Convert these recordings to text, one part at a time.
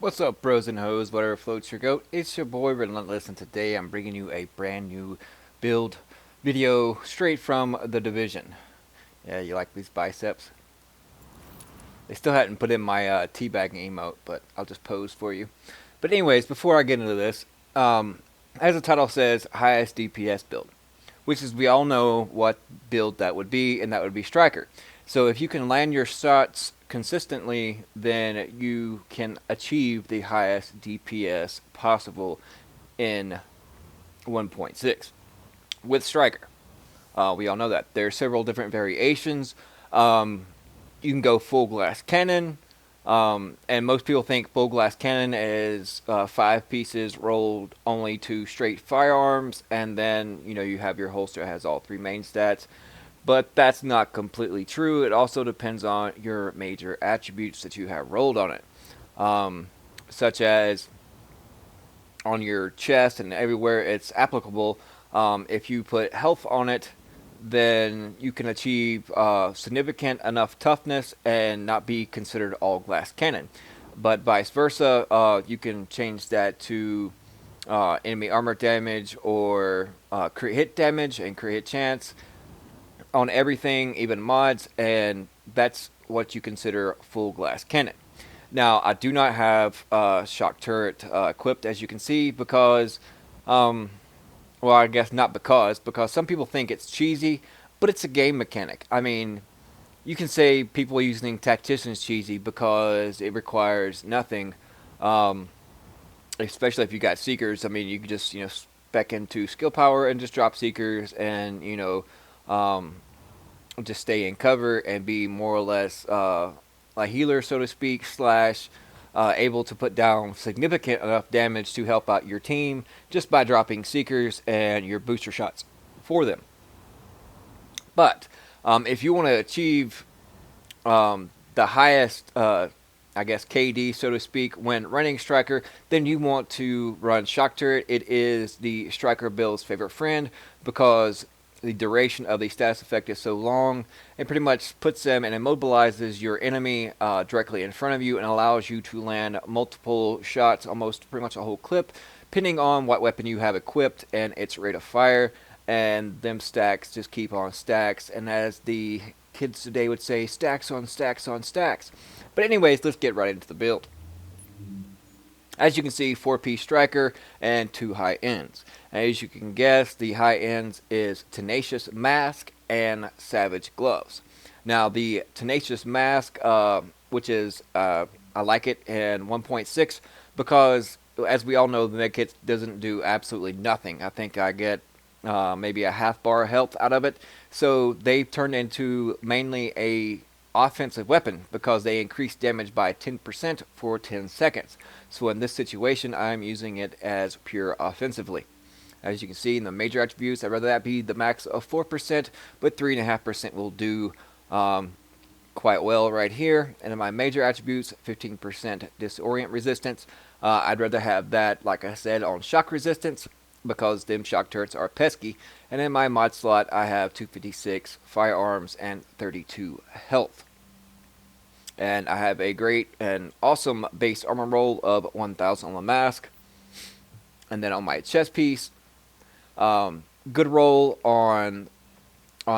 What's up, bros and hoes, whatever floats your goat? It's your boy Relentless, and today I'm bringing you a brand new build video straight from the division. Yeah, you like these biceps? They still hadn't put in my teabagging emote, but I'll just pose for you. But anyways, before I get into this, as the title says, highest DPS build, which is we all know what build that would be, and that would be Striker. So if you can land your shots consistently, then you can achieve the highest DPS possible in 1.6 with Striker. We all know that. There are several different variations. Um, you can go full glass cannon, and most people think full glass cannon is 5 pieces rolled only to straight firearms, and then you have your holster that has all 3 main stats. But that's not completely true. It also depends on your major attributes that you have rolled on it, um, such as on your chest and everywhere it's applicable. If you put health on it, then you can achieve significant enough toughness and not be considered all glass cannon. But vice versa, you can change that to enemy armor damage or crit hit damage and crit hit chance on everything, even mods, and that's what you consider full glass cannon. Now, I do not have shock turret equipped, as you can see, because well, I guess not because some people think it's cheesy, but it's a game mechanic. I mean, you can say people using tacticians cheesy because it requires nothing, um, especially if you got seekers. I mean, you can just spec into skill power and just drop seekers, and um, just stay in cover and be more or less a healer, so to speak, slash able to put down significant enough damage to help out your team just by dropping seekers and your booster shots for them. But if you want to achieve the highest, I guess, KD, so to speak, when running Striker, then you want to run Shock Turret. It is the Striker build's favorite friend because the duration of the status effect is so long. It pretty much puts them and immobilizes your enemy directly in front of you and allows you to land multiple shots, almost pretty much a whole clip, depending on what weapon you have equipped and its rate of fire. And them stacks just keep on stacks. And as the kids today would say, stacks on stacks on stacks. But anyways, let's get right into the build. As you can see, 4-piece striker and 2 high ends. As you can guess, the high ends is Tenacious Mask and Savage Gloves. Now, the Tenacious Mask, which is, I like it in 1.6 because, as we all know, the medkit doesn't do absolutely nothing. I think I get maybe a half bar of health out of it. So they turned into mainly a offensive weapon because they increase damage by 10% for 10 seconds. So in this situation, I'm using it as pure offensively. As you can see in the major attributes, I'd rather that be the max of 4%, but 3.5% will do quite well right here. And in my major attributes, 15% disorient resistance. I'd rather have that, like I said, on shock resistance because them shock turrets are pesky. And in my mod slot, I have 256 firearms and 32 health. And I have a great and awesome base armor roll of 1000 on the mask. And then on my chest piece, good roll on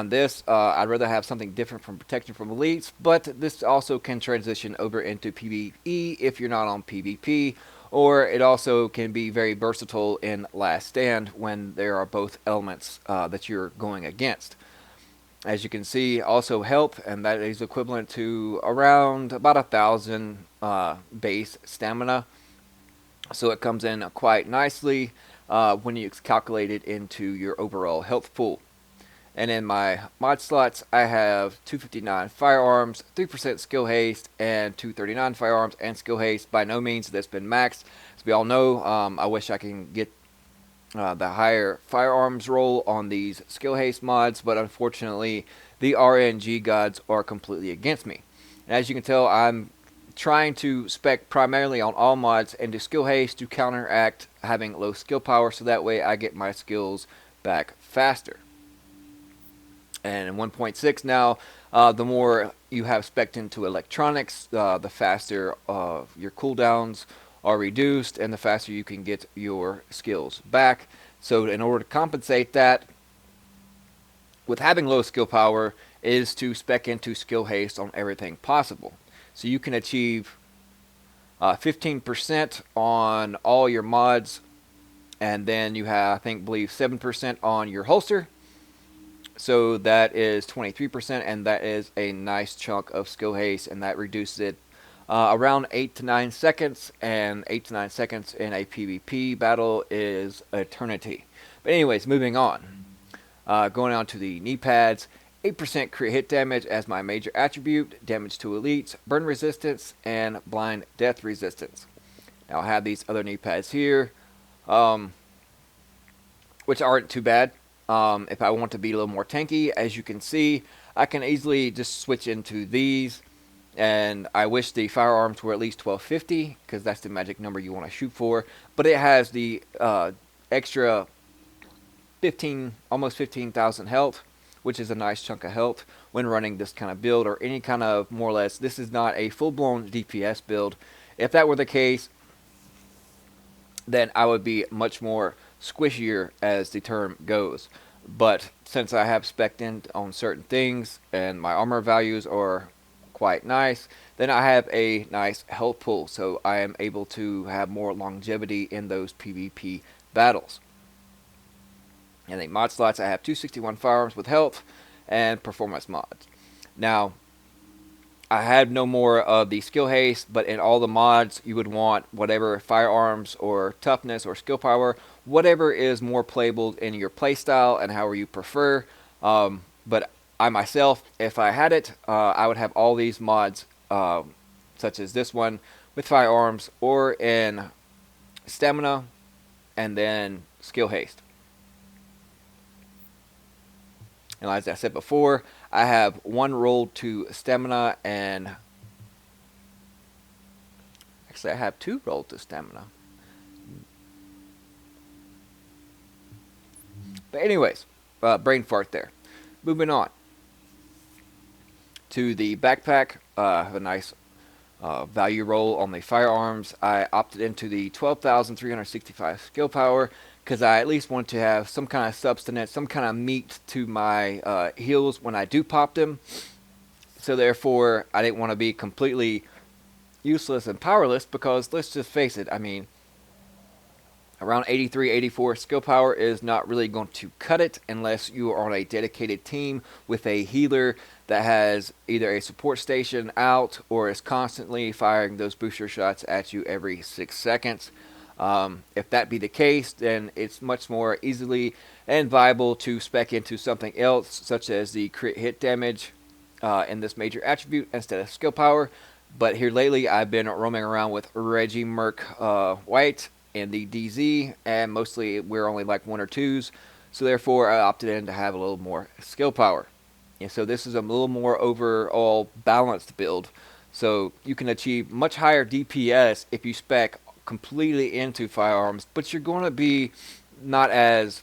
this. I'd rather have something different from protection from elites, but this also can transition over into PvE if you're not on PvP, or it also can be very versatile in Last Stand when there are both elements that you're going against. As you can see, also health, and that is equivalent to around about 1,000 base stamina. So it comes in quite nicely when you calculate it into your overall health pool. And in my mod slots, I have 259 firearms, 3% skill haste, and 239 firearms and skill haste. By no means that's been maxed. As we all know, I wish I can get the higher firearms roll on these skill haste mods, but unfortunately, the RNG gods are completely against me. And as you can tell, I'm trying to spec primarily on all mods into skill haste to counteract having low skill power, so that way I get my skills back faster. And in 1.6 now, the more you have spec'd into electronics, the faster your cooldowns are reduced, and the faster you can get your skills back. So in order to compensate that, with having low skill power, is to spec into skill haste on everything possible. So you can achieve 15% on all your mods, and then you have, I believe 7% on your holster. So that is 23%, and that is a nice chunk of skill haste, and that reduces it around 8 to 9 seconds, and 8 to 9 seconds in a PvP battle is eternity. But anyways, moving on. Going on to the Kneepads, 8% crit hit damage as my major attribute, damage to elites, burn resistance, and blind death resistance. Now I have these other Kneepads here, which aren't too bad. If I want to be a little more tanky, as you can see, I can easily just switch into these. And I wish the firearms were at least 1250, because that's the magic number you want to shoot for. But it has the extra 15, almost 15,000 health, which is a nice chunk of health when running this kind of build, or any kind of, more or less, this is not a full-blown DPS build. If that were the case, then I would be much more squishier, as the term goes. But since I have spec'd in on certain things and my armor values are quite nice, then I have a nice health pool, so I am able to have more longevity in those PvP battles. In the mod slots, I have 261 firearms with health and performance mods. Now, I have no more of the skill haste, but in all the mods, you would want whatever firearms or toughness or skill power, whatever is more playable in your playstyle and however you prefer. But I myself, if I had it, I would have all these mods, such as this one, with firearms, or in stamina, and then skill haste. And as I said before, I have one roll to stamina, and actually I have two rolls to stamina. But anyways, brain fart there. Moving on to the backpack, a nice value roll on the firearms. I opted into the 12,365 skill power, because I at least want to have some kind of substance, some kind of meat to my heals when I do pop them. So therefore, I didn't want to be completely useless and powerless, because let's just face it, I mean, around 83, 84 skill power is not really going to cut it unless you are on a dedicated team with a healer that has either a support station out or is constantly firing those booster shots at you every 6 seconds. If that be the case, then it's much more easily and viable to spec into something else, such as the crit hit damage in this major attribute instead of skill power. But here lately, I've been roaming around with Reggie Merc White and the DZ, and mostly we're only like 1 or 2s, so therefore I opted in to have a little more skill power. And so this is a little more overall balanced build, so you can achieve much higher DPS if you spec completely into firearms, but you're going to be not as,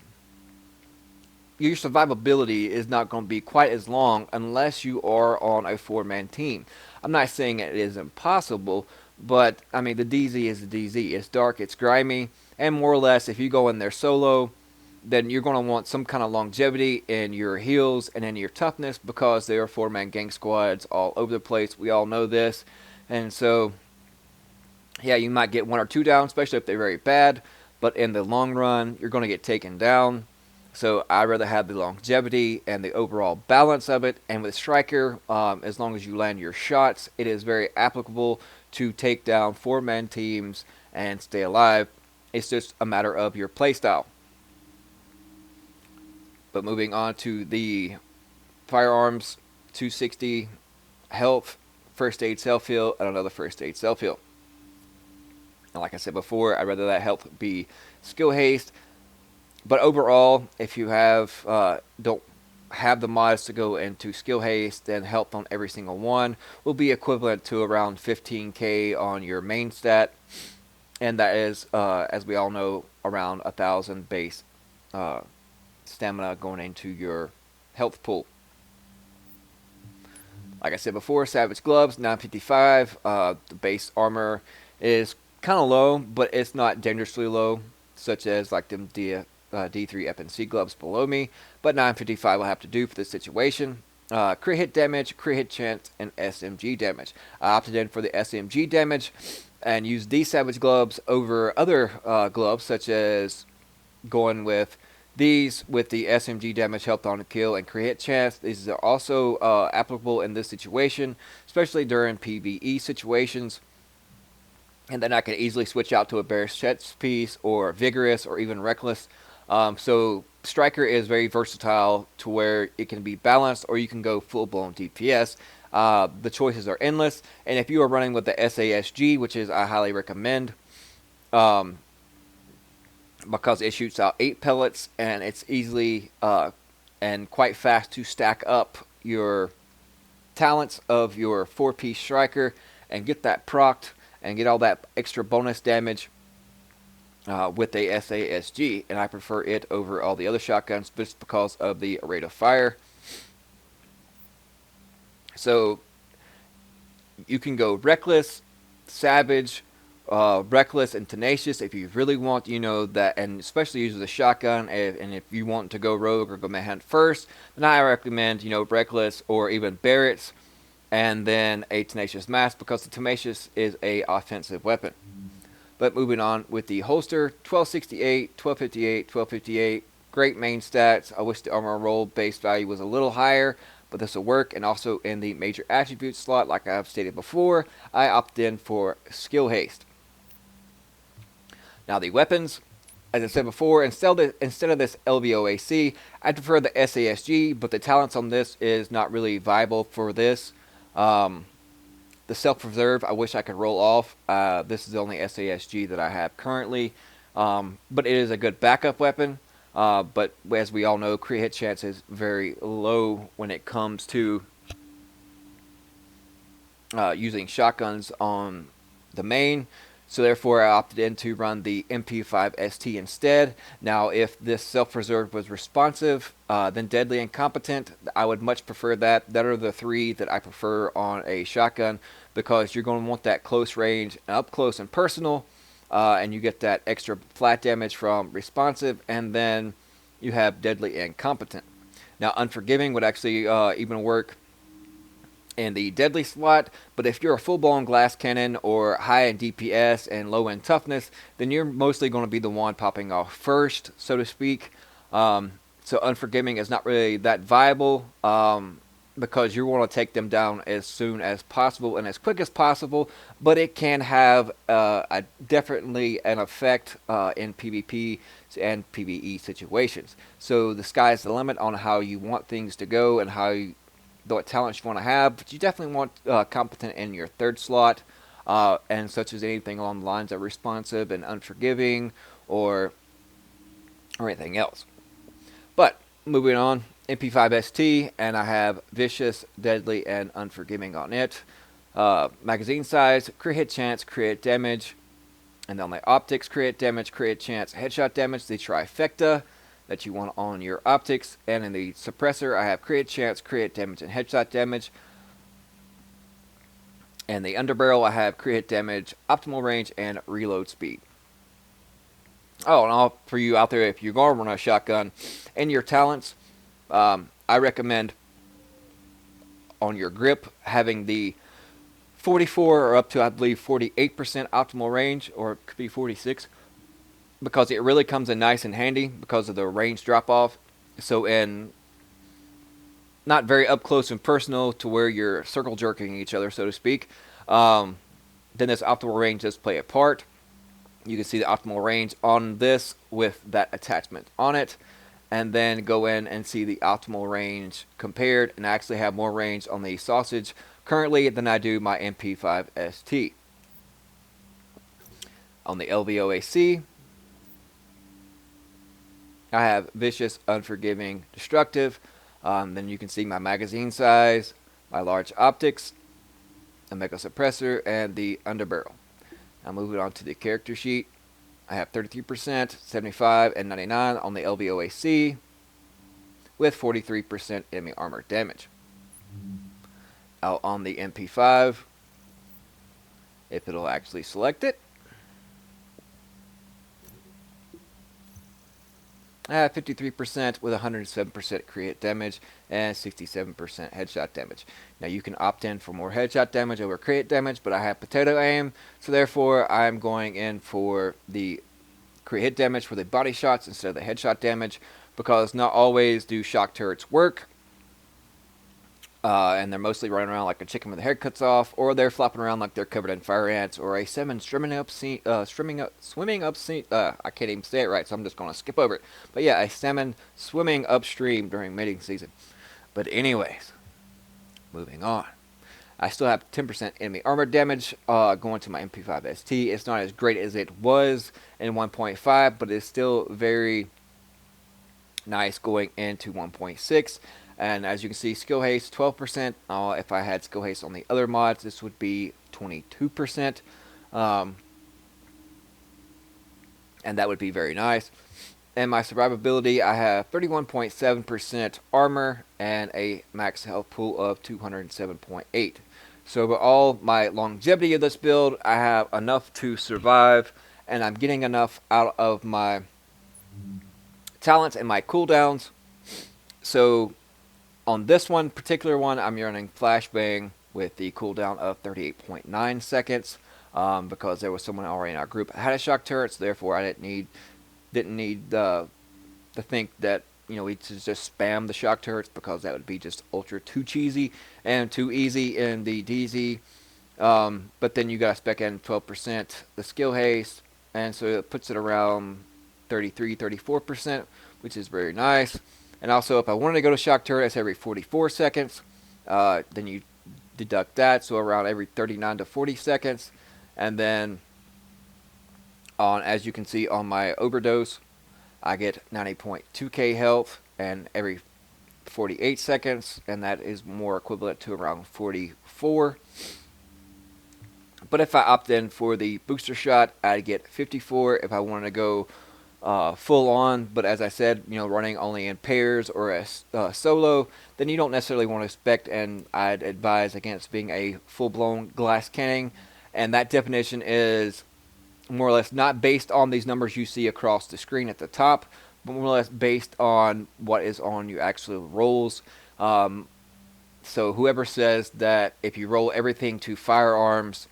your survivability is not going to be quite as long unless you are on a 4-man team. I'm not saying it is impossible, but I mean, the DZ is the DZ. It's dark, it's grimy, and more or less, if you go in there solo, then you're going to want some kind of longevity in your heals and in your toughness, because there are 4-man gang squads all over the place. We all know this. And so, yeah, you might get 1 or 2 down, especially if they're very bad, but in the long run, you're going to get taken down. So I'd rather have the longevity and the overall balance of it. And with Striker, as long as you land your shots, it is very applicable to take down 4-man teams and stay alive. It's just a matter of your playstyle. But moving on to the firearms, 260 health, first aid self-heal, and another first aid self-heal. And like I said before, I'd rather that health be skill haste. But overall, if you have don't have the mods to go into skill haste, then health on every single one will be equivalent to around 15k on your main stat, and that is, as we all know, around 1,000 base stamina going into your health pool. Like I said before, Savage Gloves, 955. The base armor is kind of low, but it's not dangerously low, such as like them D3 FNC gloves below me. But 955 will have to do for this situation. Crit hit damage, crit hit chance, and SMG damage. I opted in for the SMG damage and used these Savage gloves over other gloves, such as going with these with the SMG damage helped on the kill and crit hit chance. These are also applicable in this situation, especially during PvE situations. And then I can easily switch out to a Bear's Chest piece or Vigorous or even Reckless. So Striker is very versatile to where it can be balanced or you can go full-blown DPS. The choices are endless. And if you are running with the SASG, which is I highly recommend, because it shoots out 8 pellets and it's easily and quite fast to stack up your talents of your 4-piece Striker and get that procced and get all that extra bonus damage with a SASG, and I prefer it over all the other shotguns just because of the rate of fire. So you can go Reckless, Savage, Reckless, and Tenacious if you really want, that, and especially use the shotgun. And if you want to go Rogue or go Manhunt first, then I recommend, Reckless or even Barrett's, and then a Tenacious Mask because the Tenacious is a offensive weapon. But moving on with the holster, 1268, 1258, 1258, great main stats. I wish the armor roll base value was a little higher, but this will work. And also in the major attributes slot, like I've stated before, I opted in for Skill Haste. Now the weapons, as I said before, instead of this LVOAC, I prefer the SASG, but the talents on this is not really viable for this. The self-preserve, I wish I could roll off. This is the only SASG that I have currently. But it is a good backup weapon. But as we all know, crit hit chance is very low when it comes to using shotguns on the main. So therefore, I opted in to run the MP5 ST instead. Now, if this self-preserve was responsive, then deadly and competent, I would much prefer that. That are the three that I prefer on a shotgun because you're going to want that close range, up close and personal, and you get that extra flat damage from responsive, and then you have deadly and competent. Now, unforgiving would actually even work in the deadly slot, but if you're a full-blown glass cannon or high in DPS and low in toughness, then you're mostly going to be the one popping off first, so to speak. So unforgiving is not really that viable because you want to take them down as soon as possible and as quick as possible, but it can have definitely an effect in PvP and PvE situations. So the sky's the limit on how you want things to go and what talents you want to have, but you definitely want competent in your third slot, and such as anything along the lines of responsive and unforgiving or anything else. But moving on, MP5ST, and I have vicious, deadly, and unforgiving on it. Magazine size, crit hit chance, crit damage, and then the optics, crit damage, crit chance, headshot damage, the trifecta that you want on your optics. And in the suppressor, I have crit chance, crit damage, and headshot damage. And the underbarrel, I have crit damage, optimal range, and reload speed. Oh, and all for you out there, if you're going to run a shotgun and your talents, I recommend on your grip having the 44 or up to, I believe, 48% optimal range, or it could be 46, because it really comes in nice and handy because of the range drop off. So in not very up close and personal to where you're circle jerking each other, so to speak, then this optimal range does play a part. You can see the optimal range on this with that attachment on it, and then go in and see the optimal range compared, and I actually have more range on the sausage currently than I do my MP5 ST. On the LVOAC, I have vicious, unforgiving, destructive. Then you can see my magazine size, my large optics, a mega suppressor, and the underbarrel. Now moving on to the character sheet, I have 33%, 75, and 99 on the LVOAC, with 43% enemy armor damage. Out on the MP5, if it'll actually select it, I have 53% with 107% crit damage and 67% headshot damage. Now you can opt in for more headshot damage over crit damage, but I have potato aim, so therefore I'm going in for the crit hit damage for the body shots instead of the headshot damage, because not always do shock turrets work. And they're mostly running around like a chicken with their head cuts off, or they're flopping around like they're covered in fire ants, or a salmon swimming up. I can't even say it right, so I'm just going to skip over it. But yeah, a salmon swimming upstream during mating season. But anyways, moving on. I still have 10% enemy armor damage going to my MP5 ST. It's not as great as it was in 1.5, but it's still very nice going into 1.6. And as you can see, skill haste 12%. If I had skill haste on the other mods, this would be 22%. And that would be very nice. And my survivability, I have 31.7% armor and a max health pool of 207.8. So with all my longevity of this build, I have enough to survive, and I'm getting enough out of my talents and my cooldowns. So on this one particular one, I'm running flashbang with the cooldown of 38.9 seconds because there was someone already in our group that had a shock turret, so therefore I didn't need to think that we should just spam the shock turrets, because that would be just ultra too cheesy and too easy in the DZ. But then you got to spec in 12% the skill haste, and so it puts it around 34%, which is very nice. And also, if I wanted to go to shock turret, it's every 44 seconds. Then you deduct that, so around every 39 to 40 seconds. And then, as you can see on my overdose, I get 90.2k health and every 48 seconds, and that is more equivalent to around 44. But if I opt in for the booster shot, I get 54 if I wanted to go full on. But as I said, running only in pairs or a solo, then you don't necessarily want to expect, and I'd advise against being a full-blown glass cannon. And that definition is more or less not based on these numbers you see across the screen at the top, but more or less based on what is on your actual rolls. So whoever says that if you roll everything to firearms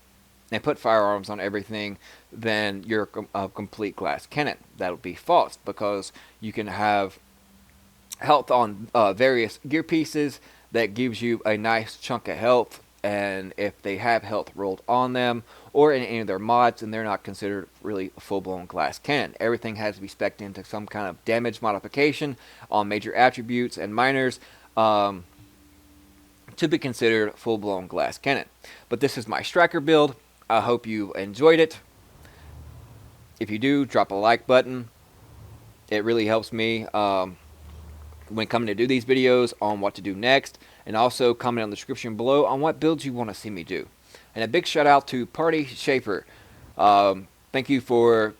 and put firearms on everything, then you're a complete glass cannon. That would be false, because you can have health on various gear pieces that gives you a nice chunk of health, and if they have health rolled on them or in any of their mods, then they're not considered really a full-blown glass cannon. Everything has to be spec'd into some kind of damage modification on major attributes and minors to be considered full-blown glass cannon. But this is my striker build. I hope you enjoyed it. If you do, drop a like button. It really helps me when coming to do these videos on what to do next, and also comment on the description below on what builds you want to see me do. And a big shout out to Party Schaefer. Thank you for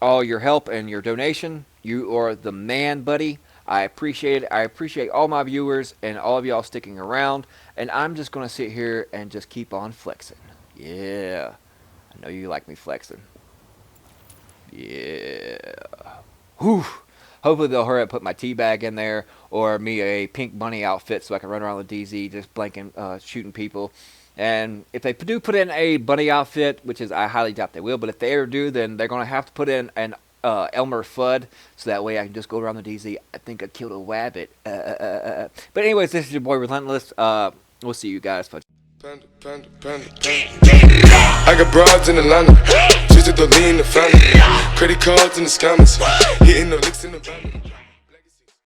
all your help and your donation. You are the man, buddy. I appreciate it. I appreciate all my viewers and all of y'all sticking around. And I'm just going to sit here and just keep on flexing. Yeah. I know you like me flexing. Yeah. Whew. Hopefully they'll hurry up and put my tea bag in there, or me a pink bunny outfit so I can run around the DZ just blanking, shooting people. And if they do put in a bunny outfit, which is I highly doubt they will, but if they ever do, then they're going to have to put in an Elmer Fudd, so that way I can just go around the DZ. I think I killed a wabbit. But anyways, this is your boy Relentless. We'll see you guys. Panda, panda, panda, panda. I got broads in Atlanta, just to the lean the family. Credit cards in the scammers, hitting the licks in the van.